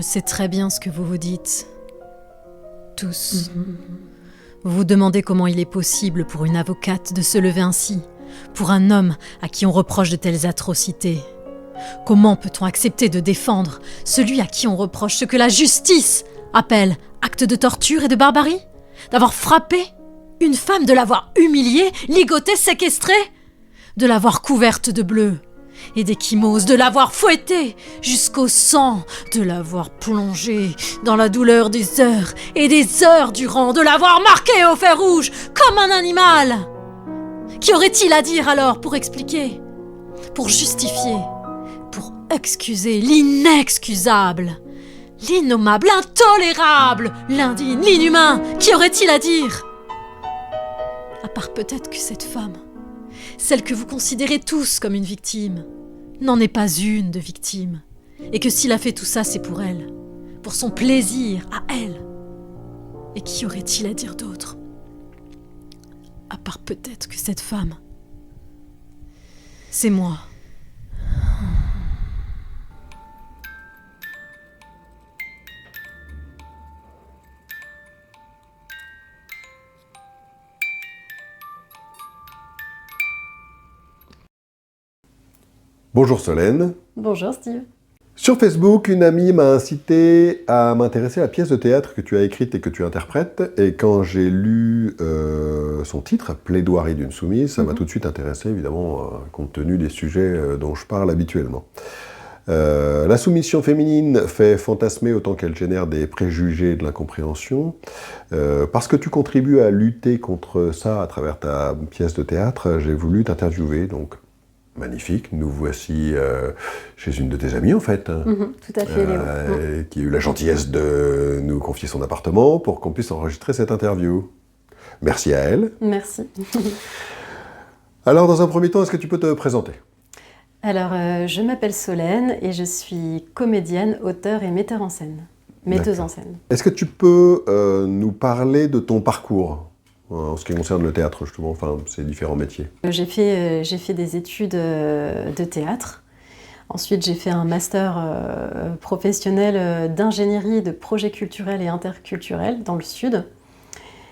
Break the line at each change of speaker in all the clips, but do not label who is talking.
sais très bien ce que vous vous dites. Tous. Vous vous demandez comment il est possible pour une avocate de se lever ainsi, pour un homme à qui on reproche de telles atrocités. Comment peut-on accepter de défendre celui à qui on reproche ce que la justice appelle acte de torture et de barbarie? D'avoir frappé une femme, de l'avoir humiliée, ligotée, séquestrée, de l'avoir couverte de bleu et d'échymose, de l'avoir fouettée jusqu'au sang, de l'avoir plongée dans la douleur des heures et des heures durant, de l'avoir marquée au fer rouge comme un animal. Qu'y aurait-il à dire alors pour expliquer, pour justifier, pour excuser l'inexcusable, l'innommable, l'intolérable, l'indigne, l'inhumain? Qu'y aurait-il à dire? À part peut-être que cette femme, celle que vous considérez tous comme une victime, n'en est pas une de victime, et que s'il a fait tout ça, c'est pour elle, pour son plaisir à elle. Et qu'y aurait-il à dire d'autre? À part peut-être que cette femme, c'est moi.
Bonjour Solène.
Bonjour Steve.
Sur Facebook, une amie m'a incité à m'intéresser à la pièce de théâtre que tu as écrite et que tu interprètes. Et quand j'ai lu son titre, Plaidoirie d'une soumise, ça m'a tout de suite intéressé, évidemment, compte tenu des sujets dont je parle habituellement. La soumission féminine fait fantasmer autant qu'elle génère des préjugés et de l'incompréhension. Parce que tu contribues à lutter contre ça à travers ta pièce de théâtre, j'ai voulu t'interviewer, donc magnifique, nous voici chez une de tes amies en fait,
Tout à fait, Léo.
qui a eu la gentillesse de nous confier son appartement pour qu'on puisse enregistrer cette interview. Merci à elle.
Merci.
Alors dans un premier temps, est-ce que tu peux te présenter ?
Alors, je m'appelle Solène et je suis comédienne, auteure et metteur en scène. Metteuse en scène.
Est-ce que tu peux nous parler de ton parcours en ce qui concerne le théâtre, justement, enfin, ces différents métiers?
J'ai fait des études de théâtre. Ensuite, j'ai fait un master professionnel d'ingénierie de projets culturels et interculturels dans le Sud.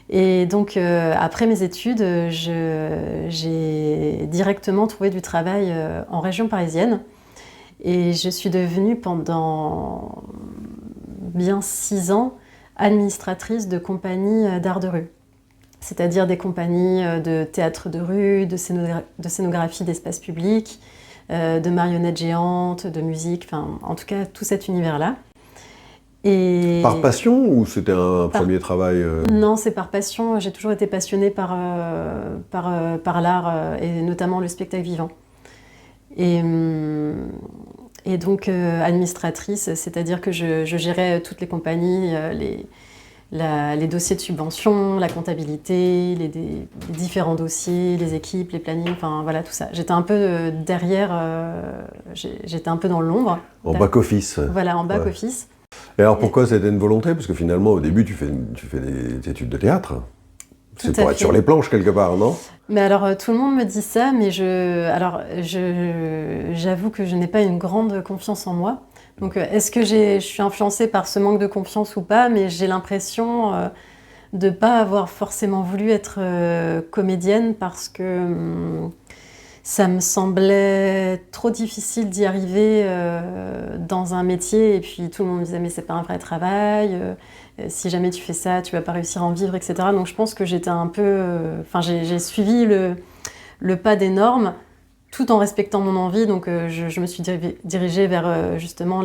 Et donc, après mes études, j'ai directement trouvé du travail en région parisienne. Et je suis devenue pendant bien 6 ans administratrice de compagnies d'art de rue. C'est-à-dire des compagnies de théâtre de rue, de scénographie d'espace public, de marionnettes géantes, de musique, enfin, en tout cas, tout cet univers-là. Et
Par passion ou c'était un premier travail
Non, c'est par passion. J'ai toujours été passionnée par l'art et notamment le spectacle vivant. Et donc, administratrice, c'est-à-dire que je gérais toutes les compagnies, les dossiers de subvention, la comptabilité, les différents dossiers, les équipes, les plannings, enfin voilà tout ça. J'étais un peu derrière, j'étais un peu dans l'ombre.
en back-office.
Voilà, en back-office.
Et alors pourquoi c'était une volonté? Parce que finalement au début tu fais des études de théâtre. C'est pour être sur les planches quelque part, non?
Mais alors tout le monde me dit ça, mais j'avoue que je n'ai pas une grande confiance en moi. Donc est-ce que je suis influencée par ce manque de confiance ou pas? Mais j'ai l'impression de ne pas avoir forcément voulu être comédienne parce que ça me semblait trop difficile d'y arriver dans un métier. Et puis tout le monde me disait mais c'est pas un vrai travail, si jamais tu fais ça, tu vas pas réussir à en vivre, etc. Donc je pense que j'étais un peu... j'ai suivi le pas des normes, tout en respectant mon envie, donc je me suis dirigée vers justement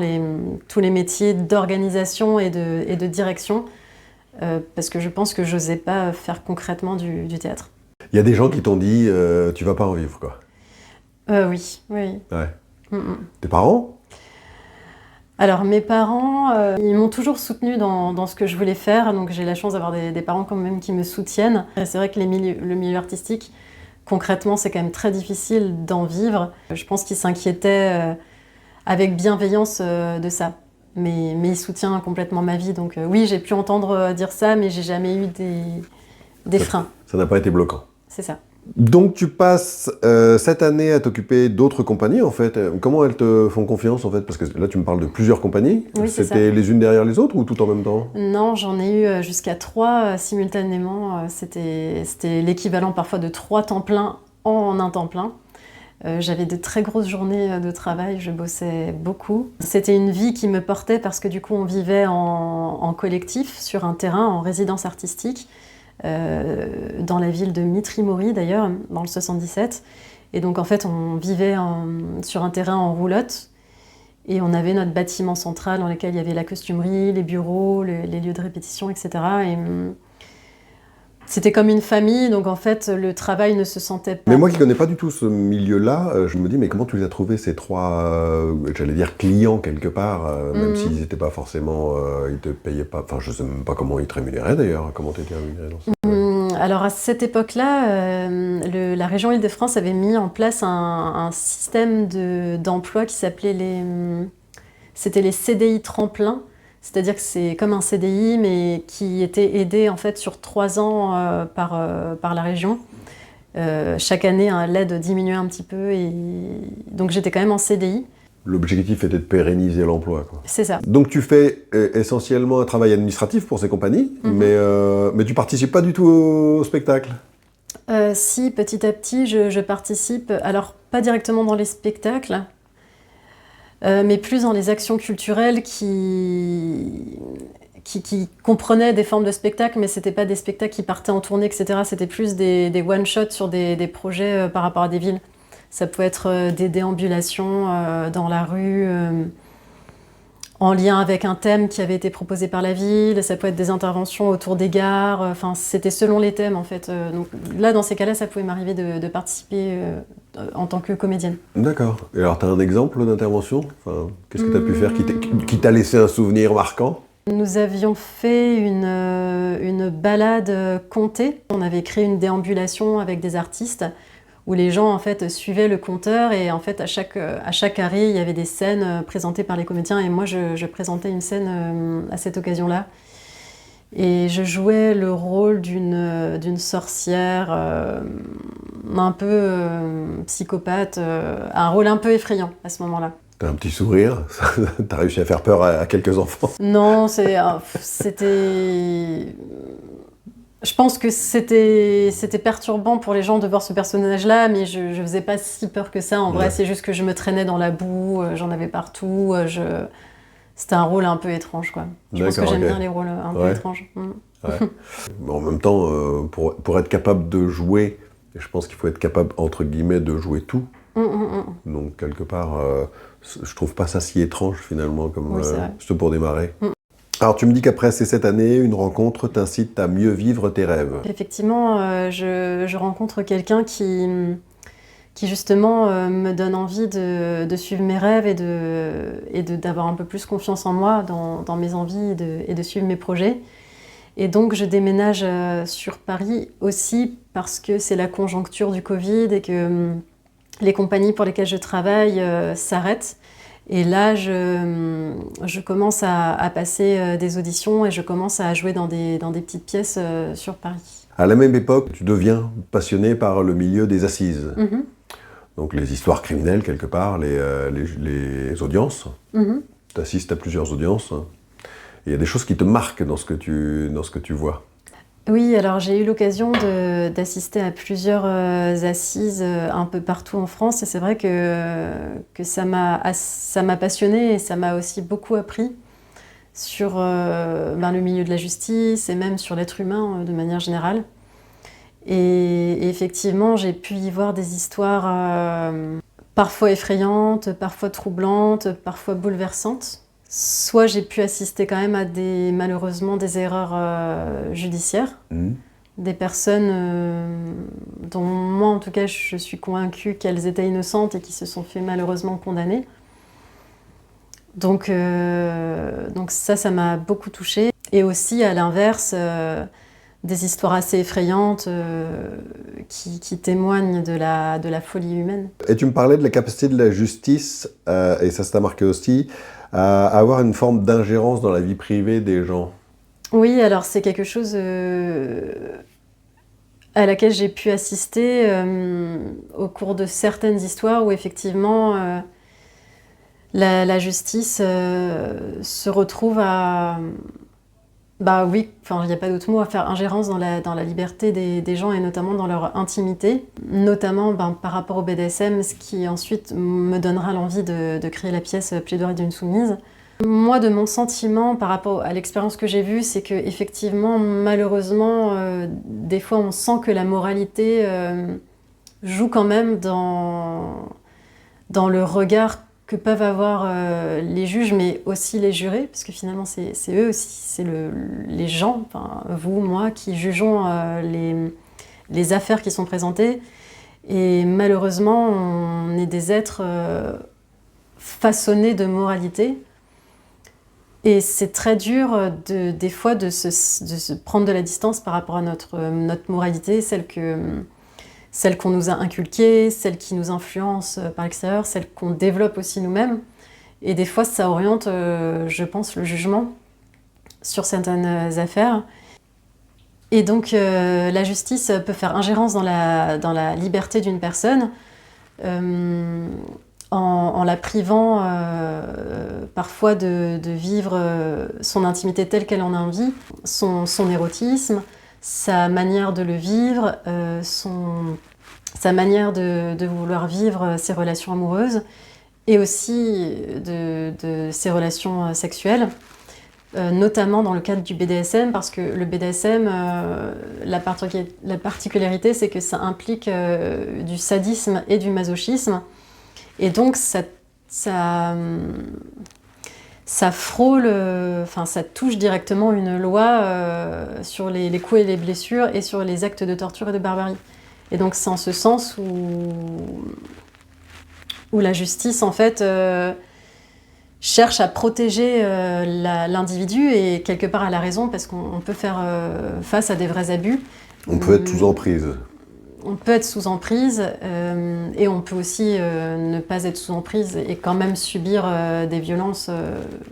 tous les métiers d'organisation et de direction, parce que je pense que j'osais pas faire concrètement du théâtre.
Il y a des gens qui t'ont dit tu vas pas en vivre, quoi.
Oui.
Ouais. Tes parents?
Alors mes parents, ils m'ont toujours soutenue dans ce que je voulais faire, donc j'ai la chance d'avoir des parents quand même qui me soutiennent. Et c'est vrai que le milieu artistique, concrètement, c'est quand même très difficile d'en vivre. Je pense qu'ils s'inquiétaient avec bienveillance de ça. Mais ils soutiennent complètement ma vie. Donc oui, j'ai pu entendre dire ça, mais j'ai jamais eu des freins.
Ça n'a pas été bloquant.
C'est ça.
Donc tu passes cette année à t'occuper d'autres compagnies en fait. Comment elles te font confiance en fait? Parce que là tu me parles de plusieurs compagnies.
Oui, c'est ça.
C'était les unes derrière les autres ou tout en même temps?
Non, j'en ai eu jusqu'à 3 simultanément. C'était l'équivalent parfois de 3 temps plein en un temps plein. J'avais de très grosses journées de travail, je bossais beaucoup. C'était une vie qui me portait parce que du coup on vivait en collectif sur un terrain, en résidence artistique, dans la ville de Mitry-Mory d'ailleurs, dans le 77. Et donc en fait on vivait sur un terrain en roulotte et on avait notre bâtiment central dans lequel il y avait la costumerie, les bureaux, les lieux de répétition, etc. Et c'était comme une famille, donc en fait, le travail ne se sentait pas.
Mais moi qui connais pas du tout ce milieu-là, je me dis, mais comment tu les as trouvés ces trois, j'allais dire clients quelque part, même s'ils n'étaient pas forcément, ils te payaient pas, enfin je sais même pas comment ils te rémunéraient d'ailleurs, comment tu étais rémunéré dans ce...
Alors à cette époque-là, la région Île-de-France avait mis en place un système d'emploi qui s'appelait c'était les CDI tremplin. C'est-à-dire que c'est comme un CDI, mais qui était aidé en fait sur 3 ans par la région. Chaque année, l'aide diminuait un petit peu, et donc j'étais quand même en CDI.
L'objectif était de pérenniser l'emploi, quoi.
C'est ça.
Donc tu fais essentiellement un travail administratif pour ces compagnies, mais tu participes pas du tout au spectacle.
Si, petit à petit, je participe. Alors, pas directement dans les spectacles, mais plus dans les actions culturelles qui comprenaient des formes de spectacles, mais c'était pas des spectacles qui partaient en tournée, etc. C'était plus des one-shots sur des projets par rapport à des villes. Ça peut être des déambulations dans la rue, en lien avec un thème qui avait été proposé par la ville. Ça peut être des interventions autour des gares. Enfin, c'était selon les thèmes, en fait. Donc là, dans ces cas-là, ça pouvait m'arriver de participer en tant que comédienne.
D'accord. Et alors, tu as un exemple d'intervention? Enfin, qu'est-ce que tu as pu faire qui t'a laissé un souvenir marquant?
Nous avions fait une balade contée. On avait créé une déambulation avec des artistes où les gens en fait suivaient le conteur, et en fait à chaque arrêt il y avait des scènes présentées par les comédiens, et moi je présentais une scène à cette occasion-là. Et je jouais le rôle d'une sorcière un peu psychopathe, un rôle un peu effrayant à ce moment-là.
T'as un petit sourire? T'as réussi à faire peur à quelques enfants?
Non, c'était... Je pense que c'était perturbant pour les gens de voir ce personnage-là, mais je faisais pas si peur que ça. En vrai, c'est juste que je me traînais dans la boue, j'en avais partout. C'était un rôle un peu étrange, quoi. Je pense que j'aime bien les rôles un peu étranges.
Ouais. Mais en même temps, pour être capable de jouer, je pense qu'il faut être capable, entre guillemets, de jouer tout. Donc, quelque part, je trouve pas ça si étrange, finalement, comme juste pour démarrer. Alors, tu me dis qu'après ces 7 années, une rencontre t'incite à mieux vivre tes rêves.
Effectivement, je rencontre quelqu'un qui justement me donne envie de suivre mes rêves et d'avoir un peu plus confiance en moi, dans mes envies et de suivre mes projets. Et donc, je déménage sur Paris aussi parce que c'est la conjoncture du Covid et que les compagnies pour lesquelles je travaille s'arrêtent. Et là, je commence à passer des auditions et je commence à jouer dans des petites pièces sur Paris.
À la même époque, tu deviens passionné par le milieu des assises. Donc les histoires criminelles, quelque part, les audiences. Tu assistes à plusieurs audiences. Il y a des choses qui te marquent dans ce que tu vois.
Oui, alors j'ai eu l'occasion d'assister à plusieurs assises un peu partout en France, et c'est vrai que ça m'a passionnée et ça m'a aussi beaucoup appris sur le milieu de la justice et même sur l'être humain de manière générale. Et effectivement, j'ai pu y voir des histoires parfois effrayantes, parfois troublantes, parfois bouleversantes. Soit j'ai pu assister quand même à malheureusement des erreurs judiciaires, des personnes dont moi en tout cas je suis convaincue qu'elles étaient innocentes et qui se sont fait malheureusement condamner. Donc ça m'a beaucoup touchée. Et aussi à l'inverse, des histoires assez effrayantes qui témoignent de la folie humaine.
Et tu me parlais de la capacité de la justice, et ça t'a marqué aussi, à avoir une forme d'ingérence dans la vie privée des gens.
Oui, alors c'est quelque chose à laquelle j'ai pu assister au cours de certaines histoires où effectivement la justice se retrouve à... Bah oui, enfin, il n'y a pas d'autre mot, à faire ingérence dans la liberté des gens et notamment dans leur intimité, notamment par rapport au BDSM, ce qui ensuite me donnera l'envie de créer la pièce Plaidoirie d'une soumise. Moi, de mon sentiment par rapport à l'expérience que j'ai vue, c'est qu'effectivement, malheureusement, des fois on sent que la moralité joue quand même dans le regard que peuvent avoir les juges, mais aussi les jurés, parce que finalement c'est eux aussi, c'est les gens, enfin, vous, moi, qui jugeons les affaires qui sont présentées. Et malheureusement, on est des êtres façonnés de moralité. Et c'est très dur des fois de se prendre de la distance par rapport à notre moralité, celle qu'on nous a inculquée, celle qui nous influence par l'extérieur, celle qu'on développe aussi nous-mêmes. Et des fois, ça oriente, je pense, le jugement sur certaines affaires. Et donc, la justice peut faire ingérence dans la liberté d'une personne en la privant parfois de vivre son intimité telle qu'elle en a envie, son érotisme, sa manière de le vivre, sa manière de vouloir vivre ses relations amoureuses et aussi de ses relations sexuelles, notamment dans le cadre du BDSM, parce que le BDSM, la particularité, c'est que ça implique du sadisme et du masochisme, et donc ça frôle, enfin ça touche directement une loi sur les coups et les blessures et sur les actes de torture et de barbarie. Et donc c'est en ce sens où la justice en fait cherche à protéger l'individu et quelque part elle a raison parce qu'on peut faire face à des vrais abus.
On peut être sous emprise.
On peut être sous emprise et on peut aussi ne pas être sous emprise et quand même subir des violences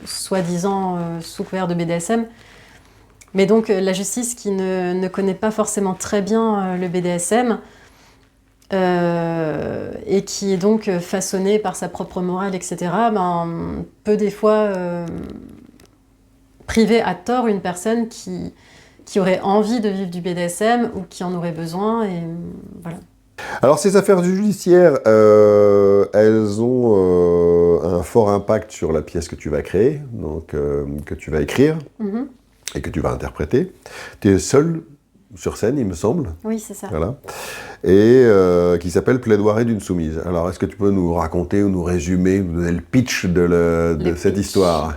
soi-disant sous couvert de BDSM. Mais donc la justice qui ne connaît pas forcément très bien le BDSM et qui est donc façonnée par sa propre morale, etc., peut des fois priver à tort une personne qui aurait envie de vivre du BDSM ou qui en aurait besoin, et voilà.
Alors ces affaires judiciaires, elles ont un fort impact sur la pièce que tu vas créer, donc que tu vas écrire et que tu vas interpréter. Tu es seule sur scène, il me semble.
Oui, c'est ça.
Voilà. Et qui s'appelle Plaidoirie d'une soumise. Alors est-ce que tu peux nous raconter ou nous résumer, nous donner le pitch de cette histoire ?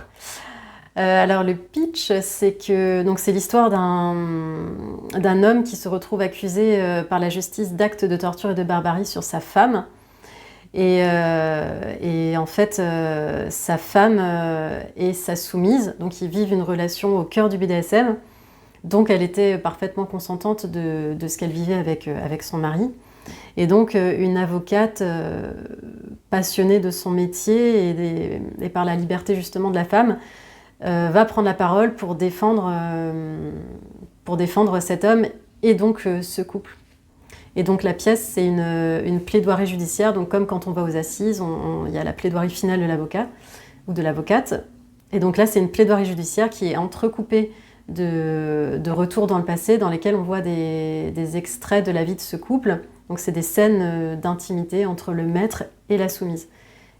Alors le pitch, c'est que c'est l'histoire d'un homme qui se retrouve accusé par la justice d'actes de torture et de barbarie sur sa femme. Et en fait, sa femme est sa soumise, donc ils vivent une relation au cœur du BDSM. Donc elle était parfaitement consentante de ce qu'elle vivait avec son mari. Et donc une avocate passionnée de son métier et par la liberté justement de la femme, va prendre la parole pour défendre cet homme et donc ce couple. Et donc la pièce, c'est une plaidoirie judiciaire, donc comme quand on va aux assises, il y a la plaidoirie finale de l'avocat ou de l'avocate. Et donc là, c'est une plaidoirie judiciaire qui est entrecoupée de retours dans le passé, dans lesquels on voit des extraits de la vie de ce couple. Donc c'est des scènes d'intimité entre le maître et la soumise.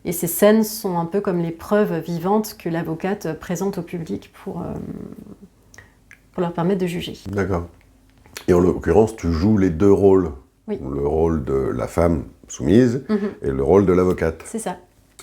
Et ces scènes sont un peu comme les preuves vivantes que l'avocate présente au public pour leur permettre de juger.
D'accord. Et en l'occurrence, tu joues les deux rôles.
Oui.
Le rôle de la femme soumise et le rôle de l'avocate.
C'est ça.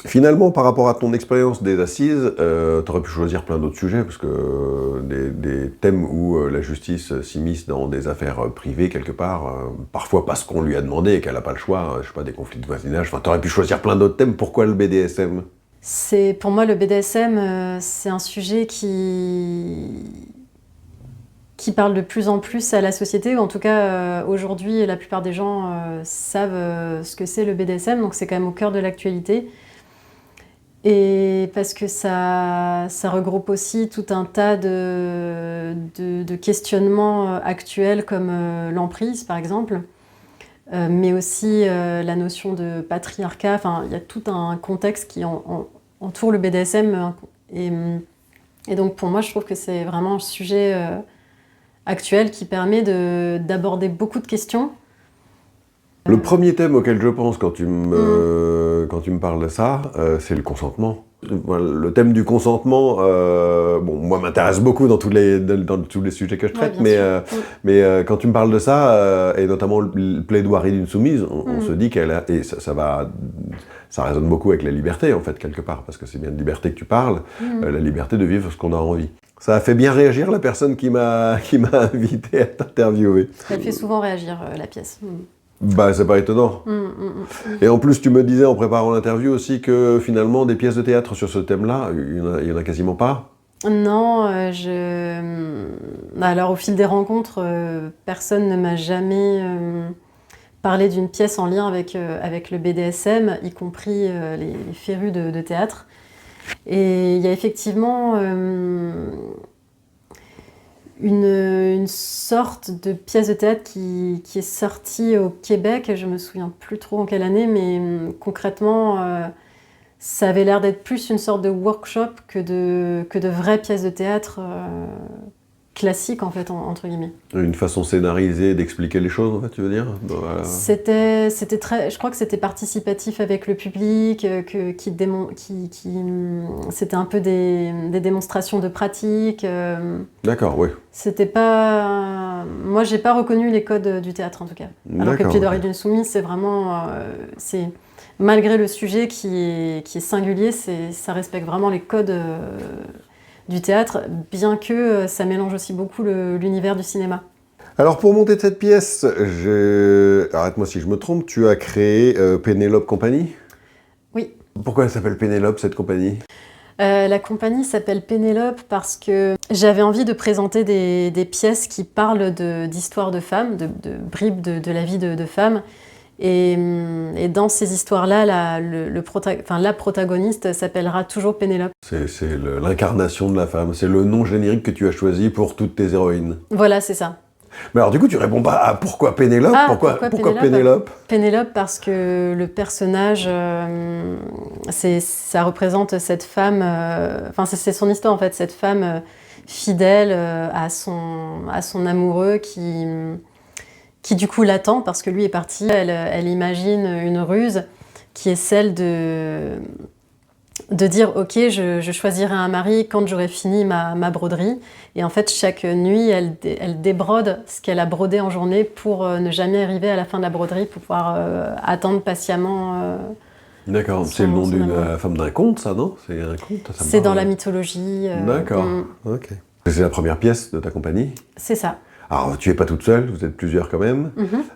Finalement, par rapport à ton expérience des assises, tu aurais pu choisir plein d'autres sujets, parce que des thèmes où la justice s'immisce dans des affaires privées, quelque part, parfois parce qu'on lui a demandé et qu'elle n'a pas le choix, je sais pas, des conflits de voisinage, tu aurais pu choisir plein d'autres thèmes. Pourquoi le BDSM ?
Pour moi, le BDSM, c'est un sujet qui parle de plus en plus à la société, ou en tout cas, aujourd'hui, la plupart des gens savent ce que c'est le BDSM, donc c'est quand même au cœur de l'actualité. Et parce que ça regroupe aussi tout un tas de questionnements actuels comme l'emprise, par exemple, mais aussi la notion de patriarcat. Enfin, il y a tout un contexte qui entoure le BDSM. Et donc, pour moi, je trouve que c'est vraiment un sujet actuel qui permet d'aborder beaucoup de questions.
Le premier thème auquel je pense quand tu me parles de ça, c'est le consentement. Voilà, le thème du consentement, moi, m'intéresse beaucoup dans tous les sujets que je traite, mais quand tu me parles de ça, et notamment le plaidoirie d'une soumise, on se dit et ça résonne beaucoup avec la liberté, en fait, quelque part, parce que c'est bien de liberté que tu parles, la liberté de vivre ce qu'on a envie. Ça a fait bien réagir la personne qui m'a invité à t'interviewer.
Elle fait souvent réagir, la pièce.
Bah, c'est pas étonnant. Et en plus, tu me disais en préparant l'interview aussi que finalement, des pièces de théâtre sur ce thème-là, il y en a quasiment pas.
Non, alors au fil des rencontres, personne ne m'a jamais parlé d'une pièce en lien avec le BDSM, y compris les férus de théâtre. Et il y a effectivement une sorte de pièce de théâtre qui est sortie au Québec, je me souviens plus trop en quelle année, mais concrètement, ça avait l'air d'être plus une sorte de workshop que de vraies pièces de théâtre classiques, en fait, entre guillemets.
Une façon scénarisée d'expliquer les choses, en fait, tu veux dire? Voilà.
C'était très, je crois que c'était participatif avec le public, c'était un peu des démonstrations de pratique.
D'accord, oui.
C'était pas... Moi, j'ai pas reconnu les codes du théâtre, en tout cas. Alors que Plaidoirie d'une soumise, c'est vraiment... malgré le sujet qui est singulier, ça respecte vraiment les codes du théâtre, bien que ça mélange aussi beaucoup l'univers du cinéma.
Alors, pour monter cette pièce, arrête-moi si je me trompe, tu as créé Pénélope Compagnie?
Oui.
Pourquoi elle s'appelle Pénélope, cette compagnie?
La compagnie s'appelle Pénélope parce que j'avais envie de présenter des pièces qui parlent d'histoires de femmes, de bribes de la vie de femmes. Et dans ces histoires-là, la protagoniste s'appellera toujours Pénélope.
C'est l'incarnation de la femme, c'est le nom générique que tu as choisi pour toutes tes héroïnes.
Voilà, c'est ça.
Mais alors du coup, tu réponds pas à pourquoi Pénélope? Pourquoi Pénélope?
Pénélope parce que le personnage, ça représente cette femme, c'est son histoire en fait, cette femme fidèle à son amoureux qui du coup l'attend parce que lui est parti. Elle imagine une ruse qui est celle de dire ok, je choisirai un mari quand j'aurai fini ma broderie. Et en fait, chaque nuit, elle débrode ce qu'elle a brodé en journée pour ne jamais arriver à la fin de la broderie, pour pouvoir attendre patiemment.
D'accord, c'est le nom d'une femme d'un conte, ça, non? C'est un conte?
C'est dans la mythologie.
D'accord, ok. C'est la première pièce de ta compagnie?
C'est ça.
Alors, tu n'es pas toute seule, vous êtes plusieurs quand même,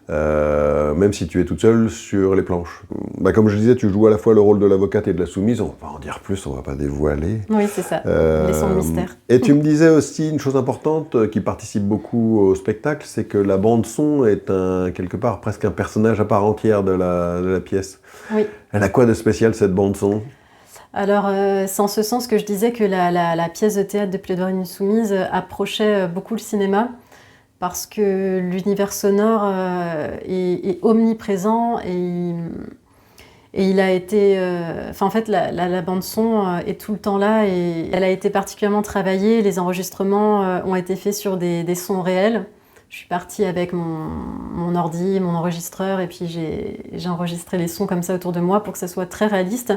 même si tu es toute seule sur les planches. Bah, comme je disais, tu joues à la fois le rôle de l'avocate et de la soumise, on va pas en dire plus, on va pas dévoiler.
Oui, c'est ça, laissons le mystère.
Et tu me disais aussi une chose importante qui participe beaucoup au spectacle, c'est que la bande-son est quelque part presque un personnage à part entière de la pièce.
Oui.
Elle a quoi de spécial, cette bande-son?
Alors, c'est en ce sens que je disais que la pièce de théâtre de Plaidoirie d'une soumise approchait beaucoup le cinéma, parce que l'univers sonore est omniprésent et il a été... en fait, la bande-son est tout le temps là et elle a été particulièrement travaillée. Les enregistrements ont été faits sur des sons réels. Je suis partie avec mon ordi, mon enregistreur, et puis j'ai enregistré les sons comme ça autour de moi pour que ça soit très réaliste.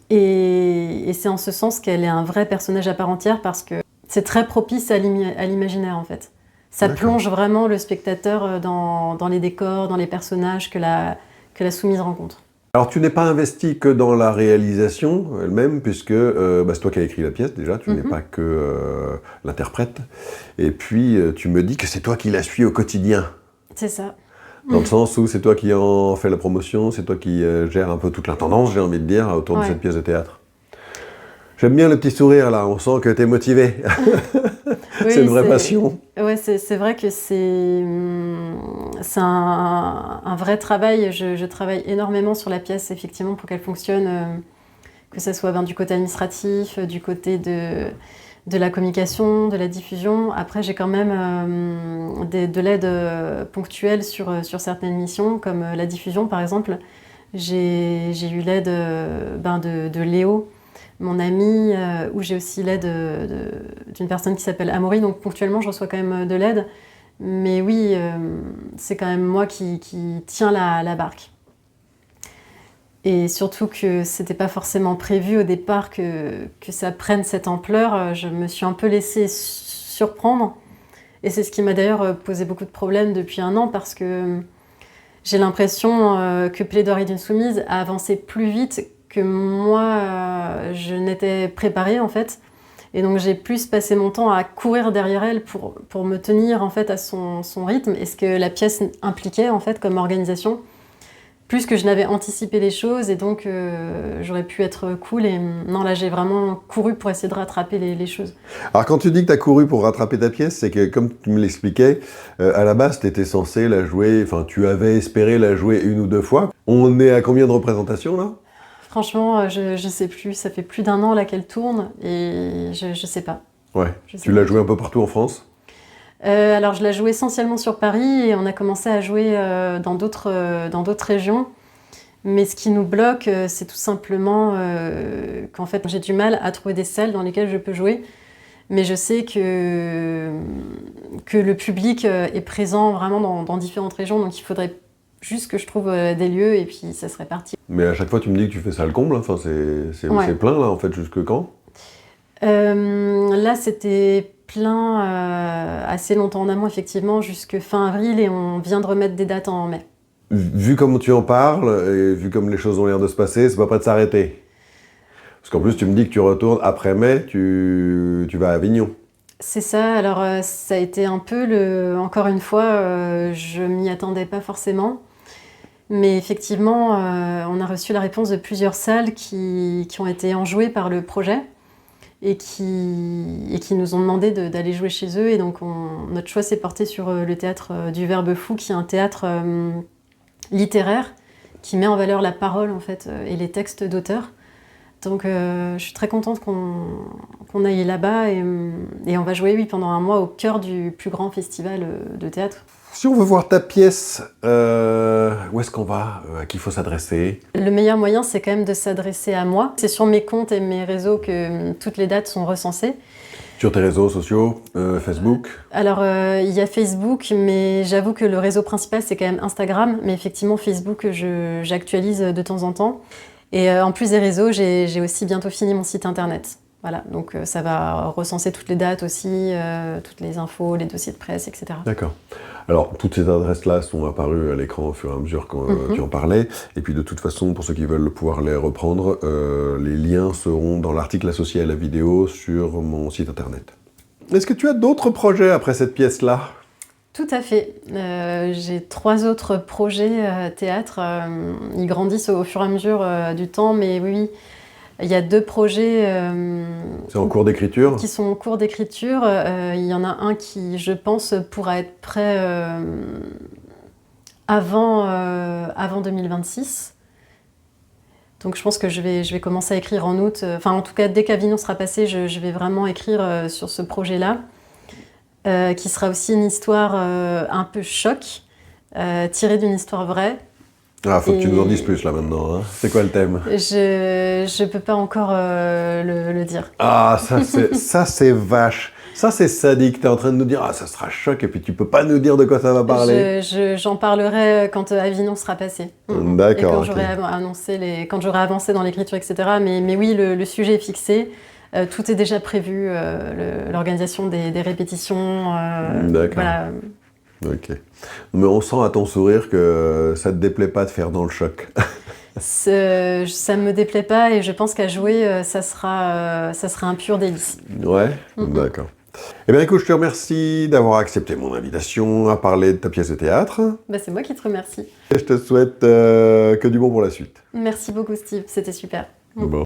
Et c'est en ce sens qu'elle est un vrai personnage à part entière, parce que c'est très propice à l'imaginaire, en fait. Ça plonge vraiment le spectateur dans les décors, dans les personnages que la soumise rencontre.
Alors, tu n'es pas investi que dans la réalisation elle-même, puisque c'est toi qui as écrit la pièce, déjà, tu n'es pas que l'interprète. Et puis, tu me dis que c'est toi qui la suis au quotidien.
C'est ça.
Dans le sens où c'est toi qui en fais la promotion, c'est toi qui gères un peu toute l'intendance, j'ai envie de dire, autour de cette pièce de théâtre. J'aime bien le petit sourire là, on sent que tu es motivé. Oui, c'est une vraie passion.
Oui, c'est vrai que c'est un vrai travail. Je travaille énormément sur la pièce, effectivement, pour qu'elle fonctionne que ce soit du côté administratif, du côté de la communication, de la diffusion. Après, j'ai quand même de l'aide ponctuelle sur certaines missions, comme la diffusion par exemple. J'ai eu l'aide de Léo, mon ami, où j'ai aussi l'aide d'une personne qui s'appelle Amaury, donc ponctuellement je reçois quand même de l'aide. Mais oui, c'est quand même moi qui tiens la barque. Et surtout que c'était pas forcément prévu au départ que ça prenne cette ampleur. Je me suis un peu laissée surprendre. Et c'est ce qui m'a d'ailleurs posé beaucoup de problèmes depuis 1 an, parce que j'ai l'impression que Plaidoirie d'une soumise a avancé plus vite que moi, je n'étais préparée en fait. Et donc j'ai plus passé mon temps à courir derrière elle pour me tenir en fait à son rythme et ce que la pièce impliquait en fait comme organisation. Plus que je n'avais anticipé les choses, et donc j'aurais pu être cool. Et non, là j'ai vraiment couru pour essayer de rattraper les choses.
Alors quand tu dis que tu as couru pour rattraper ta pièce, c'est que comme tu me l'expliquais, à la base tu étais censé la jouer, enfin tu avais espéré la jouer 1 ou 2 fois. On est à combien de représentations là ?
Franchement, je sais plus, ça fait plus d'1 an là qu'elle tourne, et je sais pas.
Ouais, tu l'as joué un peu partout en France ?
Alors je la joue essentiellement sur Paris, et on a commencé à jouer dans d'autres régions. Mais ce qui nous bloque, c'est tout simplement qu'en fait j'ai du mal à trouver des salles dans lesquelles je peux jouer. Mais je sais que le public est présent vraiment dans différentes régions, donc il faudrait juste que je trouve des lieux, et puis ça serait parti.
Mais à chaque fois tu me dis que tu fais ça le comble, enfin c'est
Ouais.
plein là en fait, jusque quand ?
Là c'était plein assez longtemps en amont effectivement, jusque fin avril, et on vient de remettre des dates en mai.
Vu comme tu en parles, et vu comme les choses ont l'air de se passer, c'est pas prêt de s'arrêter. Parce qu'en plus tu me dis que tu retournes après mai, tu vas à Avignon.
C'est ça, alors ça a été un peu encore une fois, je m'y attendais pas forcément. Mais effectivement, on a reçu la réponse de plusieurs salles qui ont été enjouées par le projet et qui nous ont demandé d'aller jouer chez eux. Et donc notre choix s'est porté sur le théâtre du Verbe Fou, qui est un théâtre littéraire qui met en valeur la parole en fait, et les textes d'auteurs. Donc je suis très contente qu'on aille là-bas, et on va jouer pendant 1 mois au cœur du plus grand festival de théâtre.
Si on veut voir ta pièce, où est-ce qu'on va ? À qui il faut s'adresser ?
Le meilleur moyen, c'est quand même de s'adresser à moi. C'est sur mes comptes et mes réseaux que toutes les dates sont recensées.
Sur tes réseaux sociaux, Facebook ?
Alors, il y a Facebook, mais j'avoue que le réseau principal, c'est quand même Instagram. Mais effectivement, Facebook, j'actualise de temps en temps. Et en plus des réseaux, j'ai aussi bientôt fini mon site internet. Voilà, donc ça va recenser toutes les dates aussi, toutes les infos, les dossiers de presse, etc.
D'accord. Alors, toutes ces adresses-là sont apparues à l'écran au fur et à mesure quand tu en parlais. Et puis, de toute façon, pour ceux qui veulent pouvoir les reprendre, les liens seront dans l'article associé à la vidéo sur mon site internet. Est-ce que tu as d'autres projets après cette pièce-là ?
Tout à fait. J'ai 3 autres projets théâtre. Ils grandissent au fur et à mesure du temps, mais oui, il y a 2 projets
C'est en cours d'écriture ?
qui sont en cours d'écriture. Il y en a un qui, je pense, pourra être prêt avant 2026. Donc je pense que je vais commencer à écrire en août. Enfin, en tout cas, dès qu'Avignon sera passé, je vais vraiment écrire sur ce projet-là, qui sera aussi une histoire un peu choc, tirée d'une histoire vraie.
Ah, faut que tu nous en dises plus là maintenant. Hein. C'est quoi le thème ?
Je peux pas encore le dire.
Ah, ça c'est vache. Ça c'est sadique. T'es en train de nous dire ah ça sera choc et puis tu peux pas nous dire de quoi ça va parler.
J'en parlerai quand Avignon sera passé.
D'accord.
Et quand j'aurai quand j'aurai avancé dans l'écriture, etc. Mais oui, le sujet est fixé. Tout est déjà prévu. L'organisation des répétitions.
D'accord.
Voilà.
Ok. Mais on sent à ton sourire que ça te déplaît pas de faire dans le choc.
Ça me déplaît pas, et je pense qu'à jouer, ça sera un pur délice.
Ouais, d'accord. Eh bien écoute, je te remercie d'avoir accepté mon invitation à parler de ta pièce de théâtre.
Bah, c'est moi qui te remercie.
Et je te souhaite que du bon pour la suite.
Merci beaucoup Steve, c'était super.
Bon.